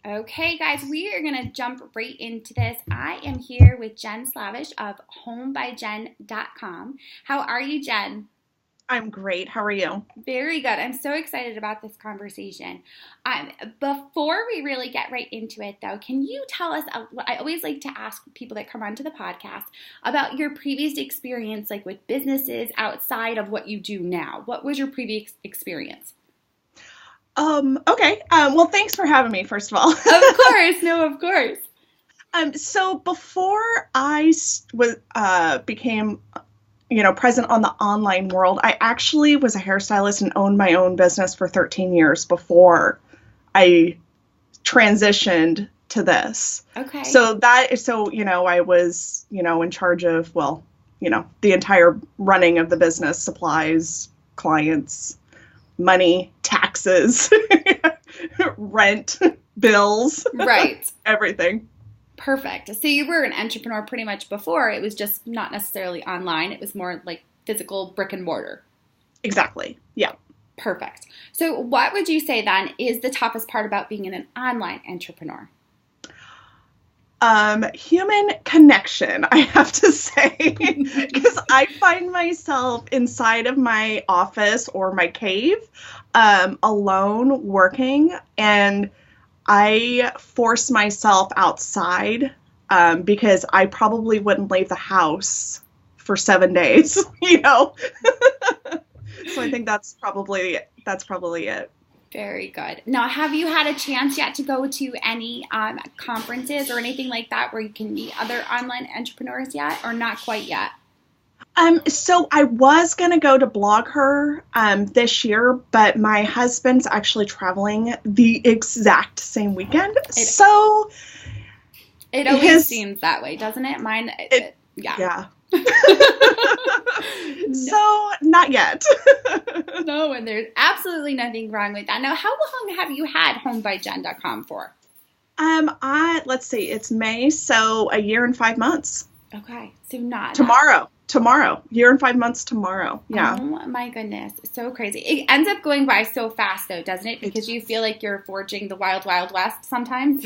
Okay, guys, we are going to jump right into this. I am here with Jenn Slavich of homebyjen.com. How are you, Jen? I'm great. How are you? Very good. I'm so excited about this conversation. Before we really get right into it, though, can you tell us, I always like to ask people that come onto the podcast about your previous experience, like with businesses outside of what you do now. What was your previous experience? Okay. Well, thanks for having me, first of all. Of course. No, of course. So before became, present on the online world, I actually was a hairstylist and owned my own business for 13 years before I transitioned to this. Okay. I was, in charge of, the entire running of the business, supplies, clients, money, taxes, rent, bills, right, everything. Perfect. So you were an entrepreneur pretty much before. It was just not necessarily online. It was more like physical brick and mortar. Exactly. Yeah. Perfect. So what would you say then is the toughest part about being an online entrepreneur? Human connection, I have to say, because I find myself inside of my office or my cave, alone working, and I force myself outside, because I probably wouldn't leave the house for 7 days, So I think that's probably it. Very good. Now, have you had a chance yet to go to any conferences or anything like that where you can meet other online entrepreneurs yet, or not quite yet? So I was going to go to Blog Her this year, but my husband's actually traveling the exact same weekend. It always seems that way, doesn't it? Mine, yeah. So not yet. No, and there's absolutely nothing wrong with that. Now, how long have you had homebyjen.com for? Let's see, it's May, so a year and 5 months. Okay, so not tomorrow, year and 5 months tomorrow. Yeah. Oh my goodness, so crazy. It ends up going by so fast, though, doesn't it? Because you feel like you're forging the wild, wild west sometimes.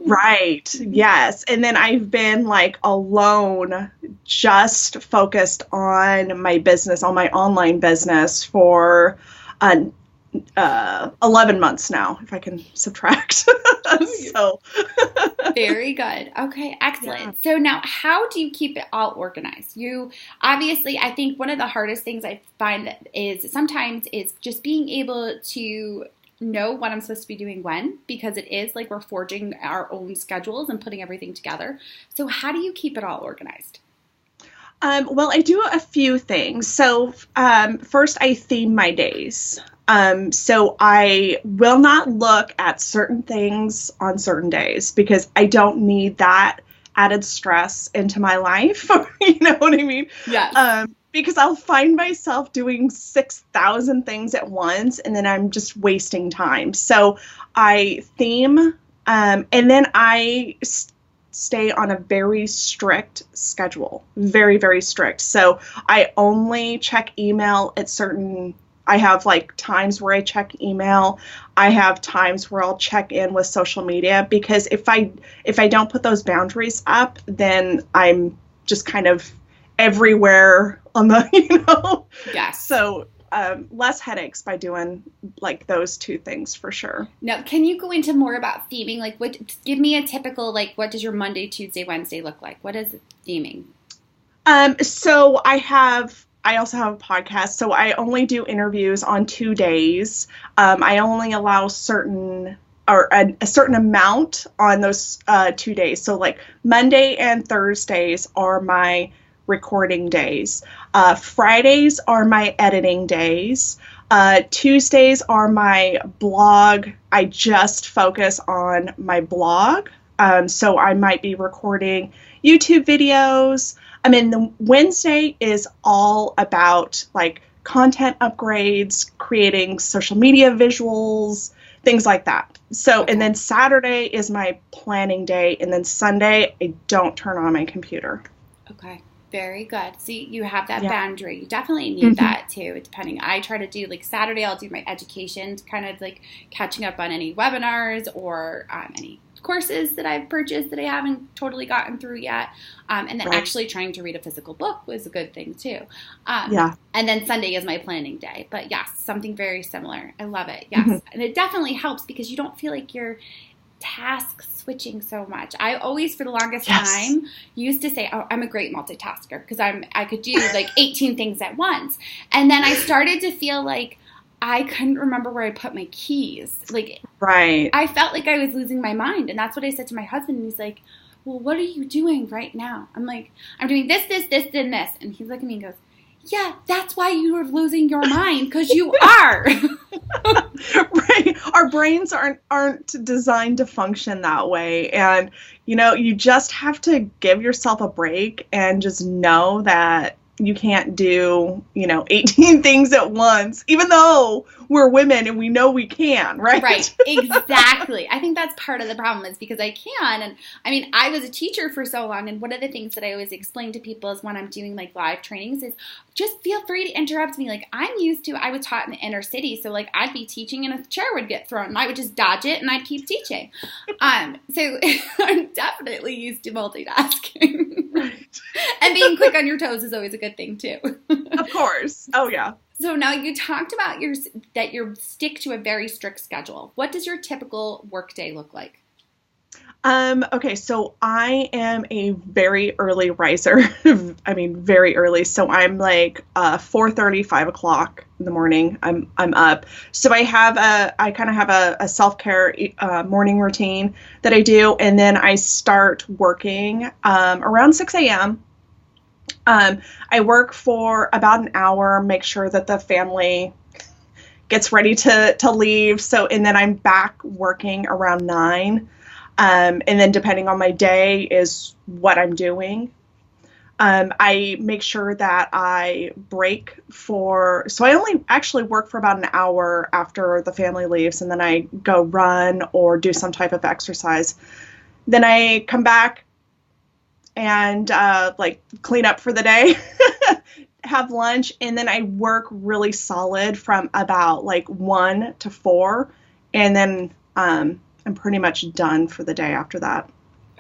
Right. Yes. And then I've been alone, just focused on my business, on my online business for 11 months now, if I can subtract. So very good. Okay, excellent. Yeah. So now, how do you keep it all organized? Obviously, I think one of the hardest things I find is just being able to know what I'm supposed to be doing when, because it is like we're forging our own schedules and putting everything together. So how do you keep it all organized? Well, I do a few things. So first, I theme my days. So I will not look at certain things on certain days because I don't need that added stress into my life. You know what I mean? Yeah. Because I'll find myself doing 6,000 things at once, and then I'm just wasting time. So I theme, and then I stay on a very strict schedule, very, very strict. So I only check email at I have times where I check email. I have times where I'll check in with social media, because if I don't put those boundaries up, then I'm just kind of everywhere on the, Yes. So less headaches by doing those two things for sure. Now, can you go into more about theming? Give me a typical, what does your Monday, Tuesday, Wednesday look like? What is theming? So I also have a podcast, so I only do interviews on 2 days. I only allow a certain amount on those 2 days. So Monday and Thursdays are my recording days. Fridays are my editing days. Tuesdays are my blog. I just focus on my blog. So I might be recording YouTube videos. The Wednesday is all about content upgrades, creating social media visuals, things like that. So, and then Saturday is my planning day, and then Sunday I don't turn on my computer. Okay. Very good. See, you have that Yeah. boundary. You definitely need that too, depending. I try to do like Saturday, I'll do my education, kind of like catching up on any webinars or any courses that I've purchased that I haven't totally gotten through yet. And then actually trying to read a physical book was a good thing too. Yeah. And then Sunday is my planning day. But yes, something very similar. I love it. Yes. And it definitely helps because you don't feel like you're task switching so much. I always, for the longest time, used to say, "Oh, I'm a great multitasker," because I could do like 18 things at once. And then I started to feel like I couldn't remember where I put my keys. Like, I felt like I was losing my mind, and that's what I said to my husband. And he's like, "Well, what are you doing right now?" I'm like, "I'm doing this, this, this, and this." And he's looking at me and goes, "Yeah, that's why you are losing your mind, because you are." Right. Our brains aren't designed to function that way. And, you just have to give yourself a break and just know that you can't do, 18 things at once, even though we're women and we know we can, right? Right, exactly. I think that's part of the problem is because I can. And I mean, I was a teacher for so long. And one of the things that I always explain to people is when I'm doing like live trainings is just feel free to interrupt me. Like I was taught in the inner city. So like I'd be teaching and a chair would get thrown and I would just dodge it and I'd keep teaching. So I'm definitely used to multitasking. Right. And being quick on your toes is always a good thing too. Of course. Oh yeah. So now you talked about that you stick to a very strict schedule. What does your typical workday look like? Okay, so I am a very early riser. I mean, very early. So I'm like 4:30, 5 o'clock in the morning. I'm up. So I kind of have a self-care morning routine that I do, and then I start working around 6 a.m. I work for about an hour, make sure that the family gets ready to leave. And then I'm back working around 9. And then depending on my day is what I'm doing. I make sure that I break so I only actually work for about an hour after the family leaves, and then I go run or do some type of exercise. Then I come back and clean up for the day, have lunch, and then I work really solid from about 1 to 4, and then I'm pretty much done for the day after that.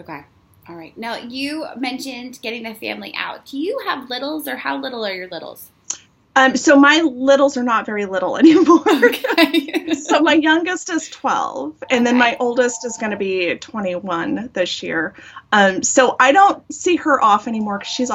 Okay. All right. Now, you mentioned getting the family out. Do you have littles, or how little are your littles? So my littles are not very little anymore. Okay. So my youngest is 12, and then my oldest is going to be 21 this year. So I don't see her off anymore because she's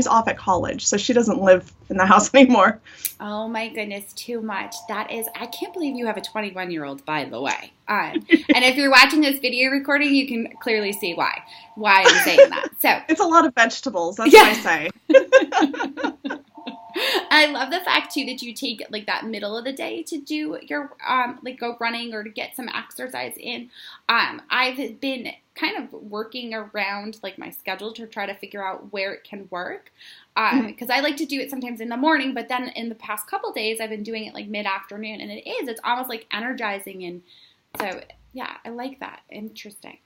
off at college, so she doesn't live in the house anymore. Oh my goodness, too much. I can't believe you have a 21-year-old, by the way. And if you're watching this video recording, you can clearly see why I'm saying that. So it's a lot of vegetables. That's what I say. I love the fact too that you take like that middle of the day to do your go running or to get some exercise in. I've been kind of working around like my schedule to try to figure out where it can work. Because I like to do it sometimes in the morning, but then in the past couple days I've been doing it like mid-afternoon, and it's almost like energizing, and so yeah, I like that. Interesting.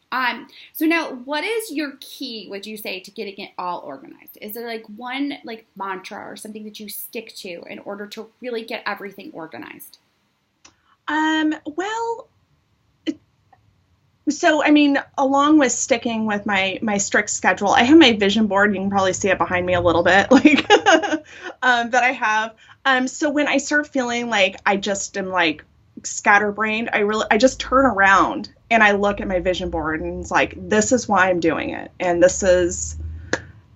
So now, what is your key, would you say, to getting it all organized? Is there like one like mantra or something that you stick to in order to really get everything organized? Well, so I mean, along with sticking with my strict schedule, I have my vision board. You can probably see it behind me a little bit, like that I have. So when I start feeling like I just am like scatterbrained, I just turn around and I look at my vision board, and it's like, this is why I'm doing it. And this is,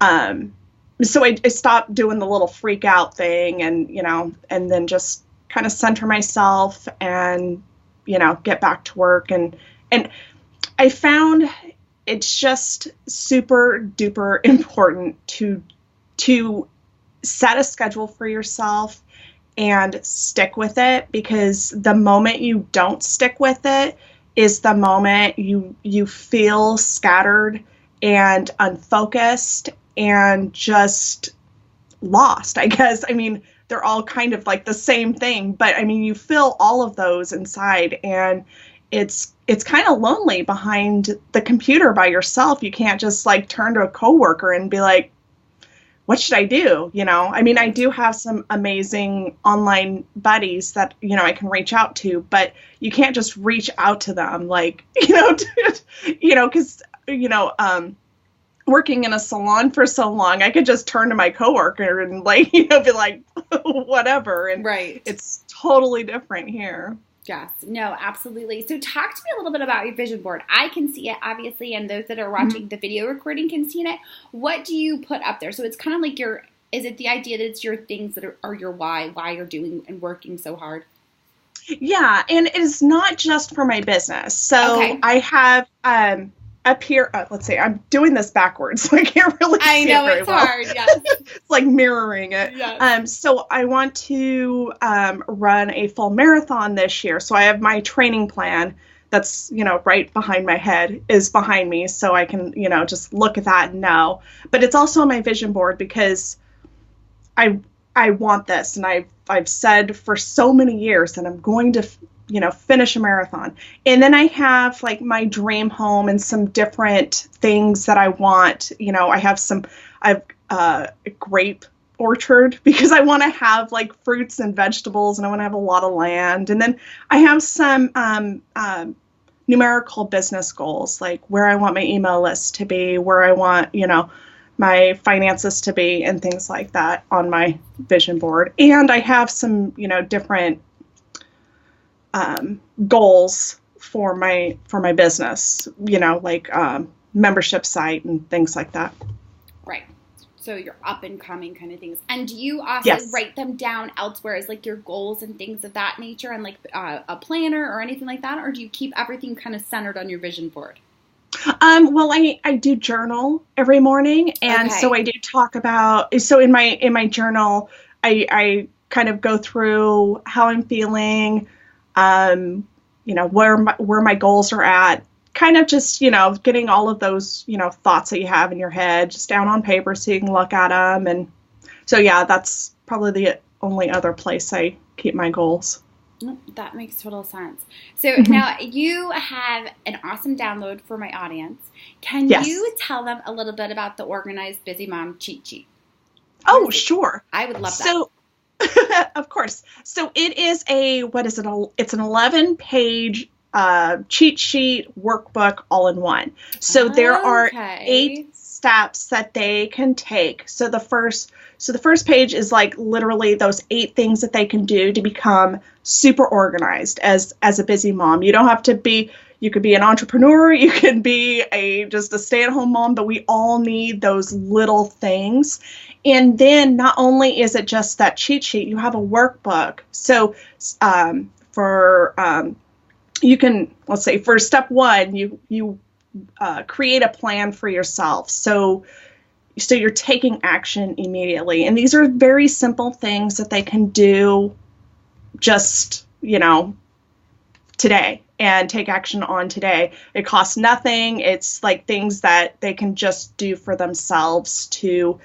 so I stopped doing the little freak out thing, and, and then just kind of center myself and, get back to work. And I found it's just super duper important to set a schedule for yourself and stick with it, because the moment you don't stick with it is the moment you feel scattered and unfocused and just lost, I guess. I mean, they're all kind of like the same thing, but I mean, you feel all of those inside, and it's kind of lonely behind the computer by yourself. You can't just like turn to a coworker and be like, what should I do? I mean, I do have some amazing online buddies that, I can reach out to, but you can't just reach out to them like, because, working in a salon for so long, I could just turn to my coworker and like, be like, whatever. And right. It's totally different here. Yes, no, absolutely. So talk to me a little bit about your vision board. I can see it, obviously, and those that are watching the video recording can see it. What do you put up there? So it's kind of like is it the idea that it's your things that are your why you're doing and working so hard? Yeah, and it's not just for my business. So okay. I have up here, let's see, I'm doing this backwards, so I can't really see it very well. I know, it's hard, yes. It's like mirroring it. Yes. So I want to run a full marathon this year. So I have my training plan that's, right behind my head is behind me. So I can, just look at that and know. But it's also on my vision board because I want this. And I've said for so many years that I'm going to finish a marathon. And then I have like my dream home and some different things that I want. I've a grape orchard because I want to have like fruits and vegetables and I want to have a lot of land. And then I have some numerical business goals, like where I want my email list to be, where I want, my finances to be and things like that on my vision board. And I have some, different goals for my business, like membership site and things like that. Right. So your up and coming kind of things. And do you also write them down elsewhere as like your goals and things of that nature and like a planner or anything like that? Or do you keep everything kind of centered on your vision board? Well, I do journal every morning. And so I do talk about, so in my journal, I kind of go through how I'm feeling, where my goals are at, kind of just, getting all of those, thoughts that you have in your head just down on paper so you can look at them. And so, yeah, that's probably the only other place I keep my goals. That makes total sense. So now you have an awesome download for my audience. Can you tell them a little bit about the Organized Busy Mom cheat sheet? Oh, sure. I would love that. So, of course. So it is it's an 11-page cheat sheet workbook all in one. So there are 8 steps that they can take. So the first page is like literally those 8 things that they can do to become super organized as a busy mom. You don't have to be, you could be an entrepreneur, you could be just a stay-at-home mom, but we all need those little things. And then not only is it just that cheat sheet, you have a workbook. So you can, let's say for step 1, you create a plan for yourself. So you're taking action immediately. And these are very simple things that they can do just, today and take action on today. It costs nothing. It's like things that they can just do for themselves to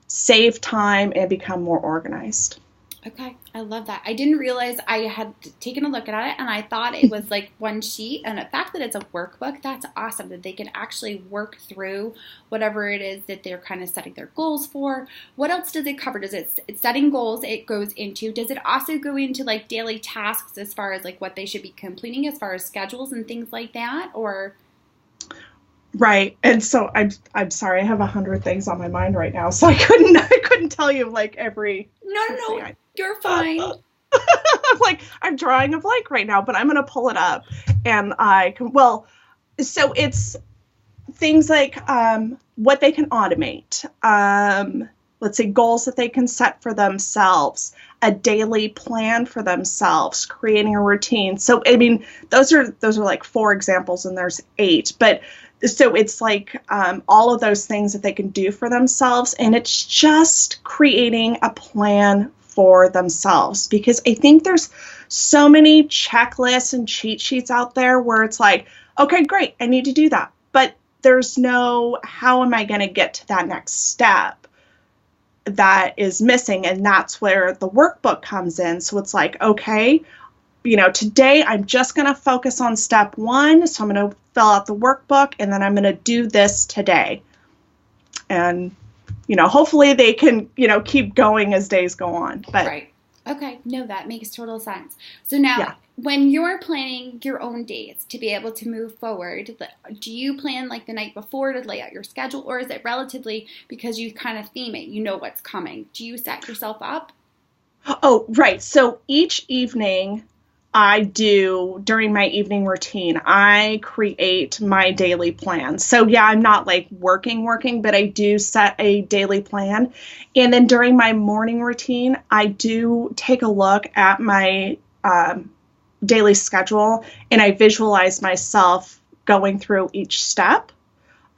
save time and become more organized. Okay, I love that. I didn't realize I had taken a look at it and I thought it was like one sheet. And the fact that it's a workbook, that's awesome that they can actually work through whatever it is that they're kind of setting their goals for. What else does it cover? It's setting goals it goes into. Does it also go into like daily tasks as far as like what they should be completing as far as schedules and things like that? Or... Right. And so I'm sorry, I have 100 things on my mind right now. So I couldn't tell you like every... No, you're fine. I'm drawing a blank right now, but I'm going to pull it up and so it's things like what they can automate. Let's say goals that they can set for themselves, a daily plan for themselves, creating a routine. So, I mean, those are like 4 examples and there's 8, but so it's like all of those things that they can do for themselves. And it's just creating a plan for themselves, because I think there's so many checklists and cheat sheets out there where it's like, okay, great, I need to do that. But there's no, how am I going to get to that next step that is missing? And that's where the workbook comes in. So it's like, okay, today I'm just going to focus on step 1. So I'm going to fill out the workbook and then I'm going to do this today. And hopefully they can, keep going as days go on. But right. Okay. No, that makes total sense. So now when you're planning your own days to be able to move forward, do you plan like the night before to lay out your schedule, or is it relatively, because you kind of theme it, what's coming? Do you set yourself up? Oh, right. So each evening during my evening routine, I create my daily plan. So yeah, I'm not like working, but I do set a daily plan. And then during my morning routine, I do take a look at my daily schedule, and I visualize myself going through each step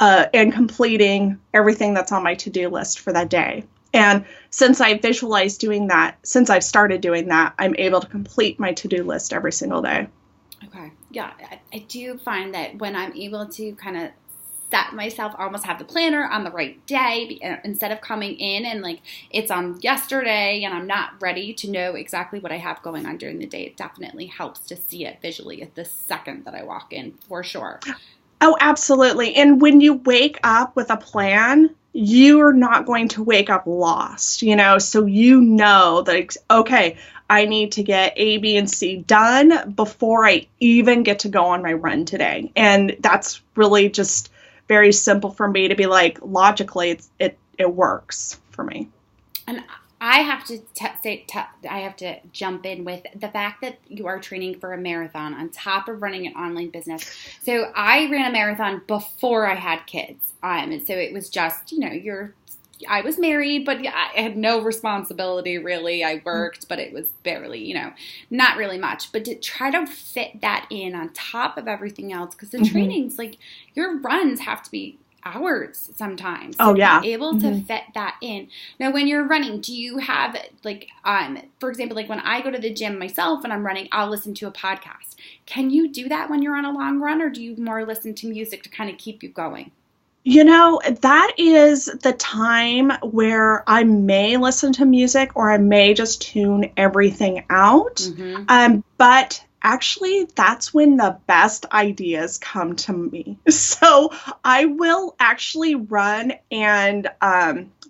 and completing everything that's on my to-do list for that day. And since I visualized doing that, since I've started doing that, I'm able to complete my to-do list every single day. Okay. Yeah. I do find that when I'm able to kind of set myself, almost have the planner on the right day, instead of coming in and like it's on yesterday and I'm not ready to know exactly what I have going on during the day, it definitely helps to see it visually at the second that I walk in, for sure. Oh, absolutely. And when you wake up with a plan, you're not going to wake up lost, so that, okay, I need to get A, B, and C done before I even get to go on my run today. And that's really just very simple for me to be like, logically, it works for me. And I have to I have to jump in with the fact that you are training for a marathon on top of running an online business. So I ran a marathon before I had kids. And so it was just, I was married, but I had no responsibility really. I worked, but it was barely, not really much. But to try to fit that in on top of everything else, because the trainings, like your runs have to be hours sometimes. Oh, yeah. Be able to fit that in. Now, when you're running, do you have like, for example, like when I go to the gym myself and I'm running, I'll listen to a podcast. Can you do that when you're on a long run, or do you more listen to music to kind of keep you going? That is the time where I may listen to music, or I may just tune everything out. But actually, that's when the best ideas come to me. So I will actually run and,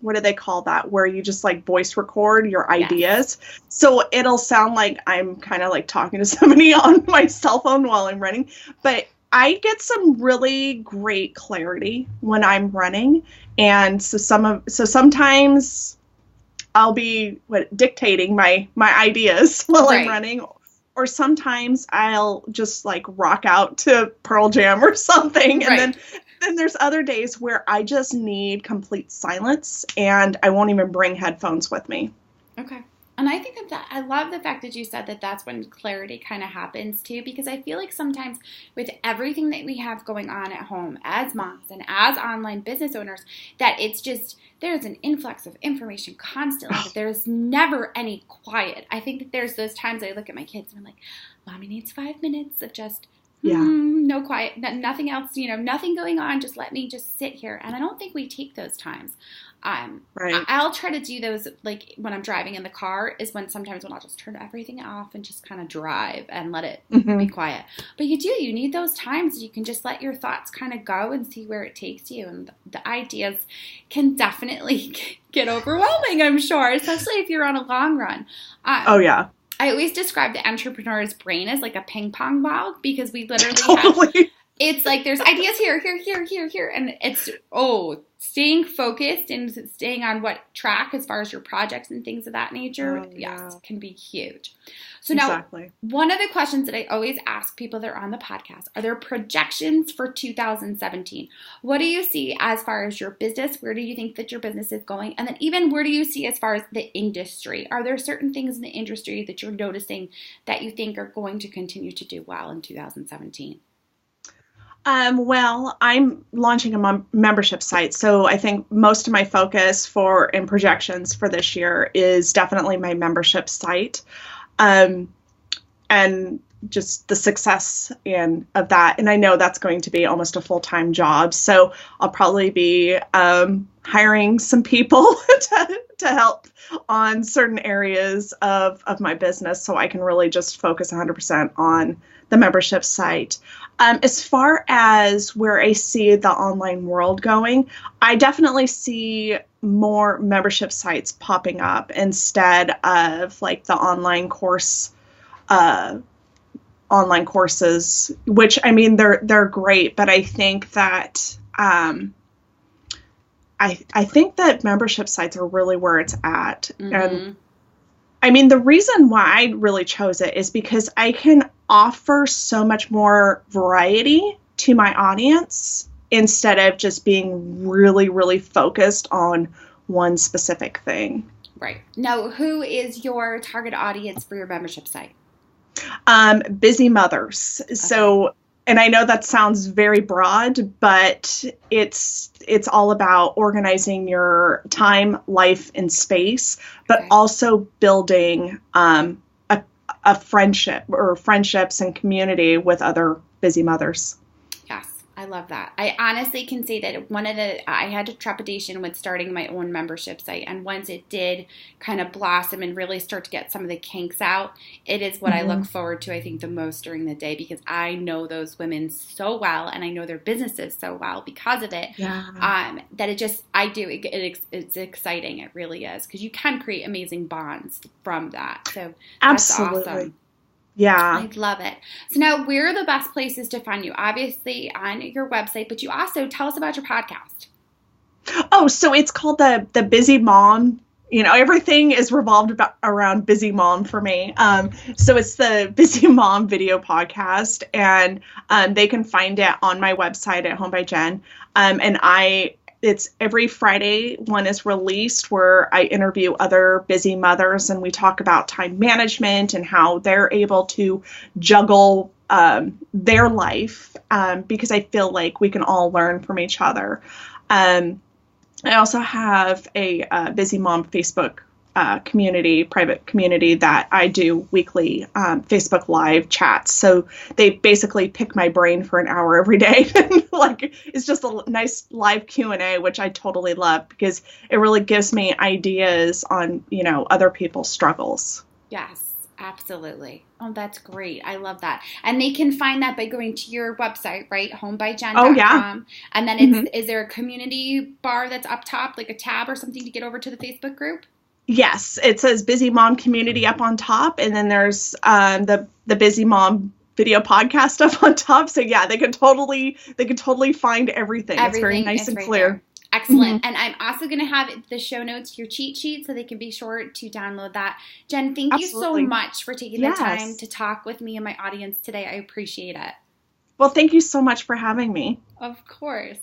what do they call that? Where you just like voice record your ideas. So it'll sound like I'm kind of like talking to somebody on my cell phone while I'm running. But I get some really great clarity when I'm running. And so sometimes I'll be dictating my ideas while I'm running. Or sometimes I'll just like rock out to Pearl Jam or something. And then there's other days where I just need complete silence and I won't even bring headphones with me. Okay. And I think that I love the fact that you said that that's when clarity kind of happens too, because I feel like sometimes with everything that we have going on at home as moms and as online business owners, that it's just, there's an influx of information constantly, that there's never any quiet. I think that there's those times I look at my kids and I'm like, Mommy needs 5 minutes of just no quiet, nothing else, nothing going on. Just let me just sit here. And I don't think we take those times. I'll try to do those like when I'm driving in the car is when I'll just turn everything off and just kind of drive and let it be quiet. But you need those times you can just let your thoughts kind of go and see where it takes you. And the ideas can definitely get overwhelming, I'm sure, especially if you're on a long run. I always describe the entrepreneur's brain as like a ping pong ball, because we literally have, it's like there's ideas here, and it's, staying focused and staying on what track as far as your projects and things of that nature, can be huge. So now, one of the questions that I always ask people that are on the podcast, are there projections for 2017? What do you see as far as your business? Where do you think that your business is going? And then even where do you see as far as the industry? Are there certain things in the industry that you're noticing that you think are going to continue to do well in 2017? Well, I'm launching a membership site, so I think most of my focus and projections for this year is definitely my membership site, and just the success of that. And I know that's going to be almost a full-time job, so I'll probably be hiring some people to help on certain areas of my business so I can really just focus 100% on the membership site. As far as where I see the online world going, I definitely see more membership sites popping up instead of like the online courses, which I mean they're great, but I think that I think that membership sites are really where it's at. Mm-hmm. And I mean, the reason why I really chose it is because I can offer so much more variety to my audience instead of just being really, really focused on one specific thing. Right. Now, who is your target audience for your membership site? Busy mothers. Okay. So, and I know that sounds very broad, but it's all about organizing your time, life, and space, but also building a friendship or friendships and community with other busy mothers. Yes, I love that. I honestly can say that I had a trepidation with starting my own membership site, and once it did kind of blossom and really start to get some of the kinks out, it is what I look forward to, I think, the most during the day, because I know those women so well, and I know their businesses so well because of it. Yeah. That it's exciting. It really is, because you can create amazing bonds from that. So absolutely. That's awesome. Yeah. I love it. So now, where are the best places to find you? Obviously on your website, but you also tell us about your podcast. Oh, so it's called the Busy Mom. You know, everything is revolved around Busy Mom for me. So it's the Busy Mom video podcast, and they can find it on my website at Home by Jenn. It's every Friday one is released where I interview other busy mothers and we talk about time management and how they're able to juggle their life, because I feel like we can all learn from each other. I also have a Busy Mom Facebook private community that I do weekly Facebook Live chats. So they basically pick my brain for an hour every day. Like, it's just a nice live Q&A, which I totally love because it really gives me ideas on, other people's struggles. Yes, absolutely. Oh, that's great. I love that. And they can find that by going to your website, right? homebyjen.com. Oh, yeah. And then is there a community bar that's up top, like a tab or something to get over to the Facebook group? Yes, it says Busy Mom Community up on top, and then there's the Busy Mom video podcast up on top. So yeah, they can totally find everything. It's very nice and clear. There. Excellent. And I'm also going to have the show notes, your cheat sheet, so they can be sure to download that. Jenn, thank you so much for taking the time to talk with me and my audience today. I appreciate it. Well, thank you so much for having me. Of course.